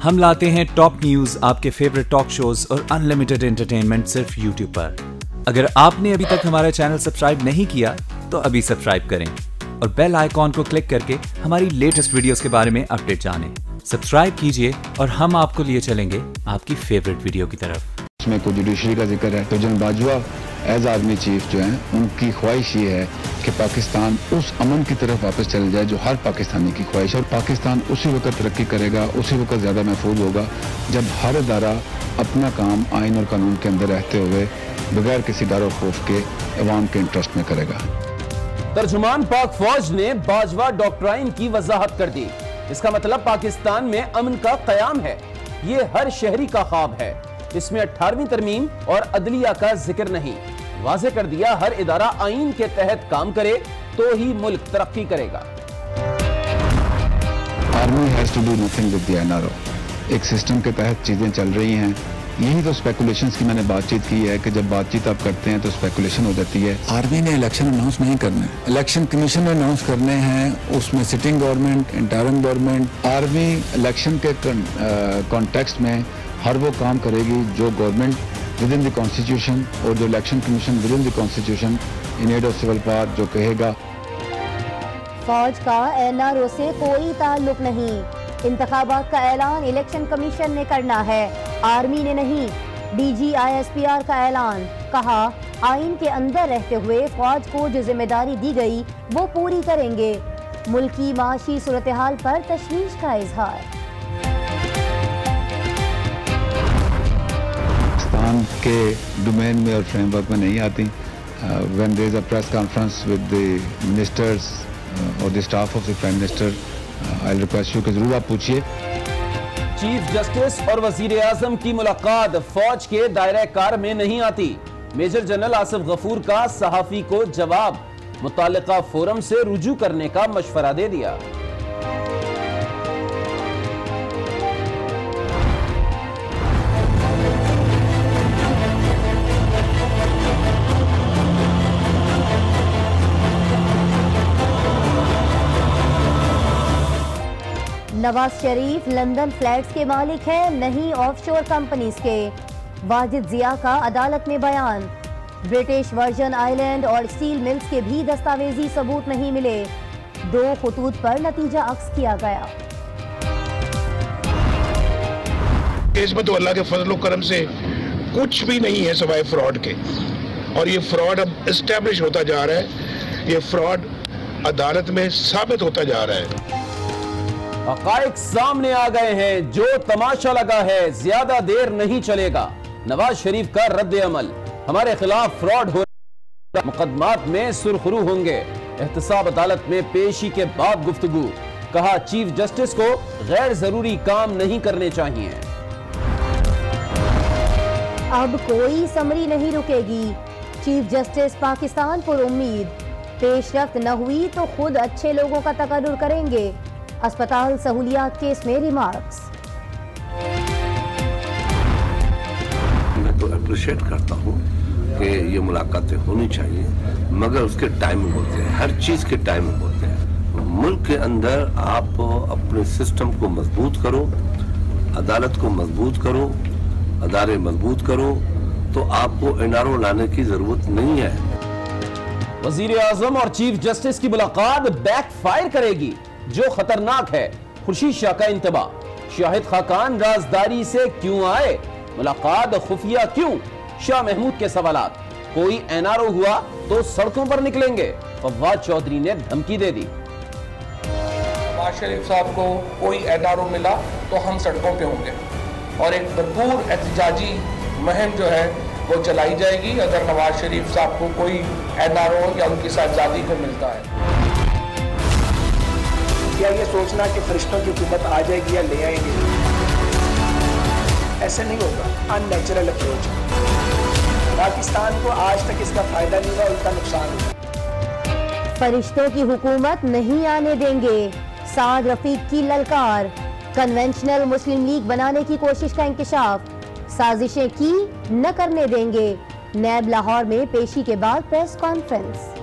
हम लाते हैं top news, आपके फेवरेट टॉक शोज और अनलिमिटेड एंटरटेनमेंट सिर्फ यूट्यूब पर। अगर आपने अभी तक हमारा चैनल सब्सक्राइब नहीं किया तो अभी सब्सक्राइब करें और बेल आइकॉन को क्लिक करके हमारी लेटेस्ट वीडियोस के बारे में अपडेट जानें। सब्सक्राइब कीजिए और हम आपको लिए चलेंगे आपकी फेवरेट वीडियो की तरफ। इसमें कोई जुडिशरी का जिक्र है तो general Bajwa as army chief जो हैं उनकी ख्वाहिश ये है कि पाकिस्तान उस अमन की तरफ वापस चल जाए जो हर पाकिस्तानी की ख्वाहिश है, और पाकिस्तान उसी वक्त तरक्की करेगा, उसी वक्त ज़्यादा महफूज होगा जब हर इदारा अपना काम आइन और कानून के अंदर रहते हुए बगैर किसी डर और खौफ के अवाम के इंटरेस्ट में करेगा। तर्जुमान पाक फौज ने बाजवा डॉक्ट्राइन की वजाहत कर दी। इसका मतलब पाकिस्तान में अमन का कयाम है। ये हर शहरी का ख्वाब है। इसमें 18वीं तरमीम और अदलिया का जिक्र नहीं। वाज़े कर दिया हर इदारा आईन के तहत काम करे तो ही मुल्क तरक्की करेगा। Army has to do nothing with the NRO. एक सिस्टम के तहत चीजें चल रही हैं। यही तो स्पेकुलेशंस की मैंने बातचीत की है कि जब बातचीत आप करते हैं तो स्पेकुलेशन हो जाती है। आर्मी ने इलेक्शन अनाउंस नहीं करने, इलेक्शन कमीशन अनाउंस करने हैं, उसमें sitting government, interim government. Army election के कॉन्टेक्स्ट में हर वो काम करेगी जो government within the constitution और जो election commission within the constitution in aid of civil power जो कहेगा। फौज का एनआरओ से कोई ताल्लुक नहीं। इंतखाबात का ऐलान इलेक्शन कमीशन ने करना है, आर्मी ने नहीं। डीजी ISPR का ऐलान, कहा आइन के अंदर रहते हुए फौज को जो जिम्मेदारी दी गई वो पूरी करेंगे। मुल्क की माशी सूरत हाल पर तशवीश का इजहार। पाकिस्तान के डोमेन में और फ्रेमवर्क में नहीं आती। When there is a press conference with the ministers और the staff of the prime minister, I will request you कि जरूर आप पूछिए। चीफ जस्टिस और वजीर आजम की मुलाकात फौज के दायरे कार में नहीं आती। मेजर जनरल आसिफ गफूर का सहाफी को जवाब, मुताल्लिका फोरम से रुजू करने का मशवरा दे दिया। नवाज शरीफ लंदन फ्लैट्स के मालिक हैं, नहीं ऑफशोर कंपनीज के। वाजिद जिया का अदालत में बयान, ब्रिटिश वर्जन आइलैंड और स्टील मिल्स के भी दस्तावेजी सबूत नहीं मिले। 2 खुतूत पर नतीजा अक्स किया गया। केस में तो अल्लाह के फजल करम से कुछ भी नहीं है सिवाय फ्रॉड के, और ये फ्रॉड अब एस्टेब्लिश होता जा रहा है। ये फ्रॉड अदालत में साबित होता जा रहा है। हक़ाइक़ सामने आ गए हैं, जो तमाशा लगा है ज्यादा देर नहीं चलेगा। नवाज शरीफ का रद्द अमल, हमारे खिलाफ फ्रॉड हो रहा, मुकदमात में सुरखरू होंगे। एहतसाब अदालत में पेशी के बाद गुफ्तगू, कहा चीफ जस्टिस को गैर जरूरी काम नहीं करने चाहिए। अब कोई समरी नहीं रुकेगी, चीफ जस्टिस पाकिस्तान पर उम्मीद। पेशरफ्त न हुई तो खुद अच्छे लोगों का तकर्रुर करेंगे। अस्पताल सहूलियात केस में रिमार्क्स। मैं तो अप्रिशिएट करता हूँ कि ये मुलाकातें होनी चाहिए, मगर उसके टाइमिंग होते हैं, हर चीज़ के टाइमिंग होते हैं। मुल्क के अंदर आप अपने सिस्टम को मजबूत करो, अदालत को मजबूत करो, अदारे मजबूत करो, तो आपको एनआरओ लाने की जरूरत नहीं है। वजीर आजम और चीफ जस्टिस की मुलाकात बैकफायर करेगी, जो खतरनाक है। खुर्शीद शाह का इंतबाह, शाहिद खाकान राजदारी से क्यों आए, मुलाकात खुफिया क्यों। शाह महमूद के सवालात, कोई एनआरओ हुआ तो सड़कों पर निकलेंगे, फवाद चौधरी ने धमकी दे दी। नवाज शरीफ साहब को कोई एनआरओ मिला तो हम सड़कों पे होंगे, और एक भरपूर एहतजाजी मुहिम जो है वो चलाई जाएगी अगर नवाज शरीफ साहब को कोई एनआरओ या उनकी साहबजादी को मिलता है। या ये सोचना कि फरिश्तों की हुकूमत आ जाएगी या ले आएंगे, ऐसे नहीं होगा। Unnatural approach. पाकिस्तान को आज तक इसका फायदा नहीं हुआ, उल्टा नुकसान हुआ। फरिश्तों की हुकूमत नहीं आने देंगे, साद रफीक की ललकार। कन्वेंशनल मुस्लिम लीग बनाने की कोशिश का इंकशाफ, साजिशें की न करने देंगे। नैब लाहौर में पेशी के बाद प्रेस कॉन्फ्रेंस।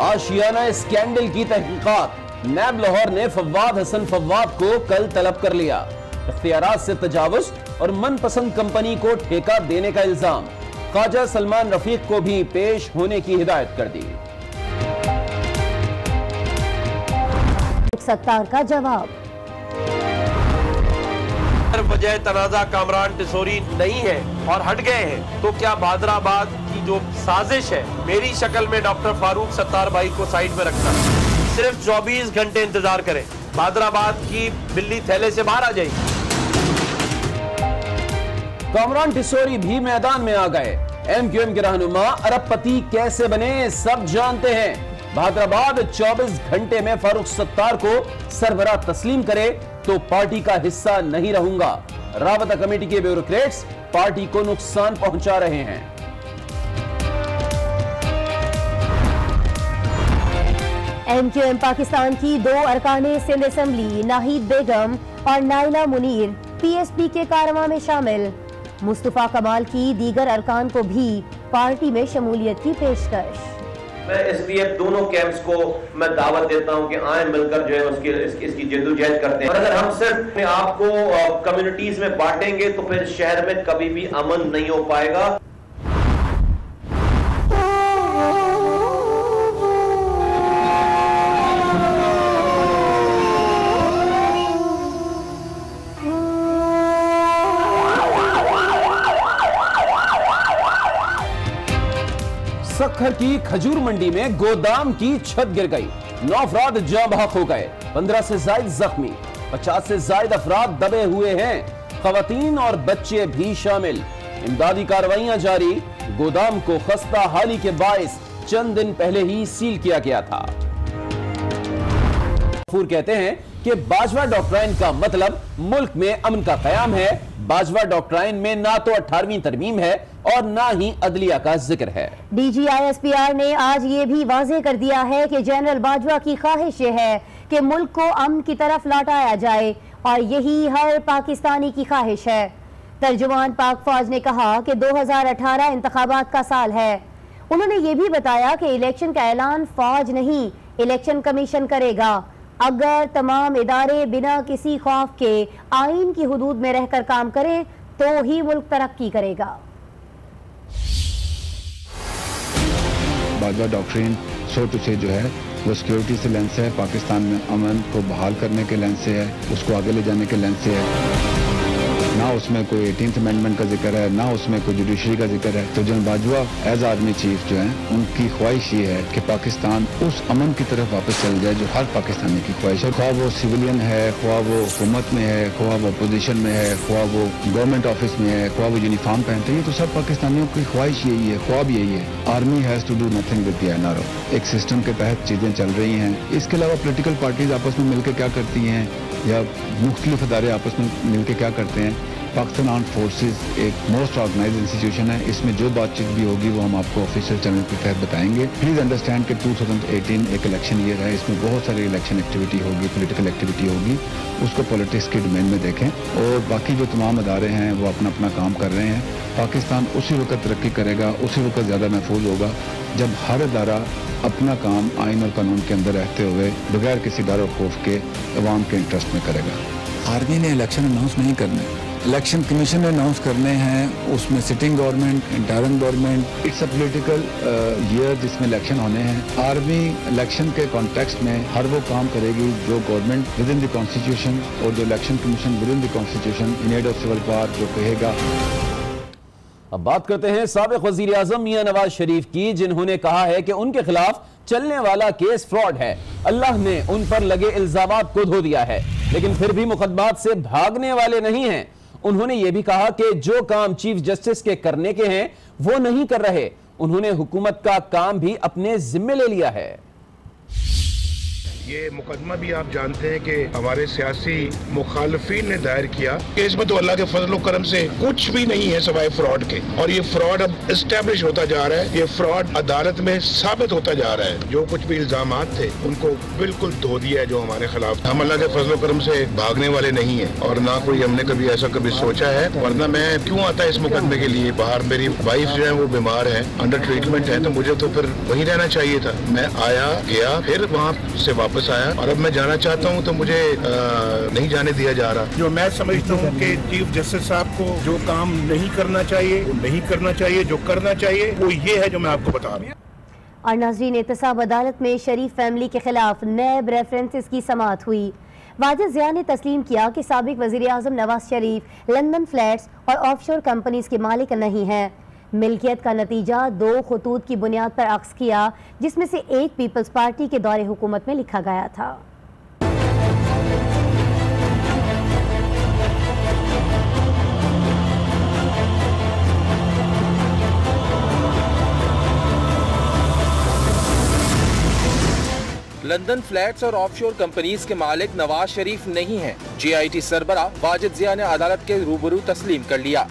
आशियाना स्कैंडल की तहकीकात, नैब लाहौर ने फवाद हसन फवाद को कल तलब कर लिया। इख्तियारात से तजावुज और मनपसंद कंपनी को ठेका देने का इल्जाम। ख्वाजा सलमान रफीक को भी पेश होने की हिदायत कर दी। सत्तार का जवाब। वजह तनाजा कामरान टिसोरी नहीं है और हट गए हैं, तो क्या भादराबाद की जो साजिश है मेरी शक्ल में डॉक्टर फारूक सत्तार भाई को साइड में रखना, सिर्फ 24 घंटे इंतजार करें, भादराबाद की बिल्ली थैले से बाहर आ जाएगी। कामरान टिसोरी भी मैदान में आ गए। एमक्यूएम के रहनुमा अरबपति कैसे बने सब जानते हैं। भादराबाद 24 घंटे में फारूक सत्तार को सरबराह तस्लीम करे तो पार्टी का हिस्सा नहीं रहूंगा। राबता कमेटी के ब्यूरोक्रेट्स पार्टी को नुकसान पहुंचा रहे हैं। एमक्यूएम पाकिस्तान की 2 अरकाने सिंध असेंबली नाहिद बेगम और नाइला मुनीर पीएसपी के कारवां में शामिल। मुस्तफा कमाल की दीगर अरकान को भी पार्टी में शमूलियत की पेशकश। मैं इसलिए दोनों कैंप्स को मैं दावत देता हूं कि आए मिलकर जो है इसकी जद्दोजहद करते हैं। और अगर हम सिर्फ आपको कम्युनिटीज में बांटेंगे तो फिर शहर में कभी भी अमन नहीं हो पाएगा। सखर की खजूर मंडी में गोदाम की छत गिर गई। 9 अफराद जाँ बहक हो गए, 15 से ज्यादा जख्मी, 50 से ज्यादा अफराद दबे हुए हैं। खवातीन और बच्चे भी शामिल। इमदादी कार्रवाइयां जारी। गोदाम को खस्ता हाली के बायस चंद दिन पहले ही सील किया गया था। गफूर कहते हैं कि बाजवा डॉक्ट्राइन का मतलब मुल्क में अमन का कयाम है। बाजवा डॉक्ट्राइन में ना तो 18वीं तरमीम है और ना ही अदलिया का जिक्र है। डीजी ISPR ने आज ये भी वाज़ेह कर दिया है कि जनरल बाजवा की ख्वाहिश है कि मुल्क को अमन की तरफ लौटाया जाए और यही हर पाकिस्तानी की ख्वाहिश है। तर्जुमान पाक फौज ने कहा कि 2018 इंतखाबात का साल है। उन्होंने ये भी बताया कि इलेक्शन का ऐलान फौज नहीं इलेक्शन कमीशन करेगा। अगर तमाम इदारे बिना किसी खौफ के आइन की हुदूद में रहकर काम करें तो ही मुल्क तरक्की करेगा। बाजवा डॉक्ट्रिन सो टू से जो है वो सिक्योरिटी से लेंस है, पाकिस्तान में अमन को बहाल करने के लेंस से है, उसको आगे ले जाने के लेंस से है। ना उसमें कोई 18th अमेंडमेंट का जिक्र है, ना उसमें कोई जुडिशरी का जिक्र है। तो general Bajwa as army chief जो है उनकी ख्वाहिश ये है कि पाकिस्तान उस अमन की तरफ वापस चल जाए जो हर पाकिस्तानी की ख्वाहिश है। ख्वाह वो सिविलियन है, ख्वाह वो हुकूमत में है, ख्वाह वो अपोजिशन में है, ख्वाह वो गवर्नमेंट ऑफिस में है, ख्वाह वो यूनिफॉर्म पहनते हैं, तो सब पाकिस्तानियों की ख्वाहिश यही है, ख्वाब यही है। Army has to do nothing with the NRO। एक सिस्टम के तहत चीजें चल रही हैं। इसके अलावा पोलिटिकल पार्टीज आपस में मिलकर क्या करती हैं या मुख्तलिफ अदारे आपस में मिलकर क्या करते हैं। पाकिस्तान आर्म्ड फोर्सेस एक मोस्ट ऑर्गेनाइज इंस्टीट्यूशन है। इसमें जो बातचीत भी होगी वो हम आपको ऑफिशियल चैनल के तहत बताएंगे। प्लीज अंडरस्टैंड कि 2018 एक इलेक्शन ईयर है, इसमें बहुत सारी इलेक्शन एक्टिविटी होगी, पॉलिटिकल एक्टिविटी होगी, उसको पॉलिटिक्स के डोमेन में देखें। और बाकी जो तमाम अदारे हैं वो अपना अपना काम कर रहे हैं। पाकिस्तान उसी वक्त तरक्की करेगा, उसी वक्त ज़्यादा महफूज होगा जब हर अदारा अपना काम आइन और कानून के अंदर रहते हुए बगैर किसी डर और खौफ के अवाम के इंटरेस्ट में करेगा। आर्मी ने इलेक्शन अनाउंस नहीं करने, इलेक्शन कमीशन ने अनाउंस करने हैं। उसमें sitting government, interim government, it's a political year जिसमें इलेक्शन होने हैं। आर्मी इलेक्शन के कॉन्टेक्स्ट में हर वो काम करेगी जो government within the constitution और जो election commission within the constitution in aid of civil power जो कहेगा। अब बात करते हैं साबिक वजीर आजम मियां नवाज शरीफ की, जिन्होंने कहा है कि उनके खिलाफ चलने वाला केस फ्रॉड है। अल्लाह ने उन पर लगे इल्जामात को धो दिया है, लेकिन फिर भी मुकदमात से भागने वाले नहीं हैं। उन्होंने यह भी कहा कि जो काम चीफ जस्टिस के करने के हैं वो नहीं कर रहे। उन्होंने हुकूमत का काम भी अपने जिम्मे ले लिया है। ये मुकदमा भी आप जानते हैं कि हमारे सियासी मुखालफीन ने दायर किया कि इसमें तो अल्लाह के फजल और करम से कुछ भी नहीं है सिवाय फ्रॉड के। और ये फ्रॉड अब एस्टेब्लिश होता जा रहा है, ये फ्रॉड अदालत में साबित होता जा रहा है। जो कुछ भी इल्जामात थे उनको बिल्कुल धो दिया है जो हमारे खिलाफ। हम अल्लाह के फजल और करम से भागने वाले नहीं है और ना कोई हमने कभी ऐसा कभी सोचा है, वरना मैं क्यों आता इस मुकदमे के लिए बाहर। मेरी वाइफ जो है वो बीमार है, अंडर ट्रीटमेंट है, तो मुझे तो फिर वहीं रहना चाहिए था। मैं आया गया, फिर वहाँ से वापस वापस आया और अब मैं जाना चाहता हूँ तो मुझे नहीं जाने दिया जा रहा। जो मैं समझता हूँ कि चीफ जस्टिस साहब को जो काम नहीं करना चाहिए वो नहीं करना चाहिए, जो करना चाहिए वो ये है जो मैं आपको बता रहा हूँ। और नाज़रीन, एहतसाब अदालत में शरीफ फैमिली के खिलाफ नैब रेफरेंसेस की समाअत हुई। वाजिद ज़िया ने तस्लीम किया कि साबिक वज़ीर आज़म नवाज शरीफ लंदन फ्लैट्स और ऑफशोर कंपनीज के मालिक नहीं हैं। मिल्कियत का नतीजा 2 खतूत की बुनियाद पर अक्स किया, जिसमें से एक पीपल्स पार्टी के दौरे हुकूमत में लिखा गया था। लंदन फ्लैट्स और ऑफशोर कंपनीज के मालिक नवाज शरीफ नहीं हैं। JIT सरबरा वाजिद ज़िया ने अदालत के रूबरू तस्लीम कर लिया।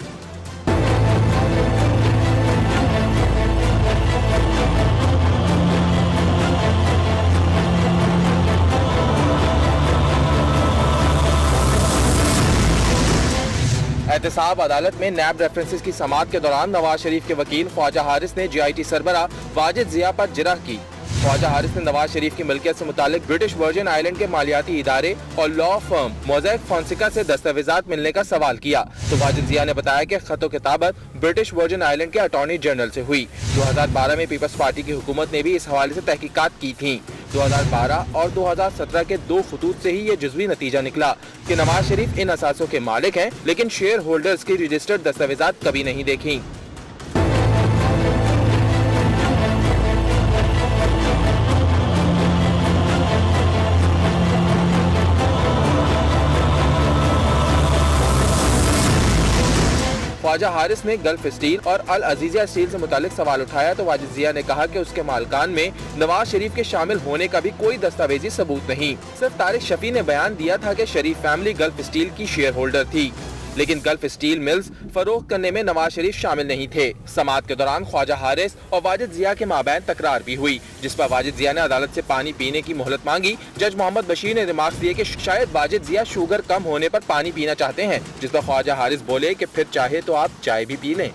एहतसाब अदालत में नैब रेफरेंसेस की समाअत के दौरान नवाज शरीफ के वकील ख्वाजा हारिस ने JIT सरबरा वाजिद ज़िया पर जिरह की। ख्वाजा हारिस ने नवाज शरीफ की मिल्कियत से मुतालिक ब्रिटिश वर्जिन आइलैंड के मालियाती इदारे और लॉ फर्म मोज़ैक फोंसेका से दस्तावेजात मिलने का सवाल किया तो वाजिद ज़िया ने बताया कि खतो किताबत ब्रिटिश वर्जिन आइलैंड के अटॉर्नी जनरल से हुई। 2012 में पीपल्स पार्टी की हुकूमत ने भी इस हवाले से तहकीकात की थी। 2012 और 2017 के 2 खतूत से ही ये जुज़वी नतीजा निकला कि नवाज शरीफ इन असासों के मालिक हैं, लेकिन शेयर होल्डर्स की रजिस्टर्ड दस्तावेजात कभी नहीं देखी। ख्वाजा हारिस ने गल्फ स्टील और अल अजीजिया स्टील से मुतालिक सवाल उठाया तो वाजिद ज़िया ने कहा कि उसके मालकान में नवाज शरीफ के शामिल होने का भी कोई दस्तावेजी सबूत नहीं। सिर्फ तारिक शफी ने बयान दिया था कि शरीफ फैमिली गल्फ स्टील की शेयर होल्डर थी, लेकिन गल्फ स्टील मिल्स फरोख्त करने में नवाज शरीफ शामिल नहीं थे। समाअत के दौरान ख्वाजा हारिस और वाजिद ज़िया के माबैन तकरार भी हुई, जिस पर वाजिद ज़िया ने अदालत से पानी पीने की मोहलत मांगी। जज मोहम्मद बशीर ने रिमार्क्स दिए कि शायद वाजिद ज़िया शुगर कम होने पर पानी पीना चाहते हैं, जिस पर ख्वाजा हारिस बोले कि फिर चाहे तो आप चाय भी पी लें।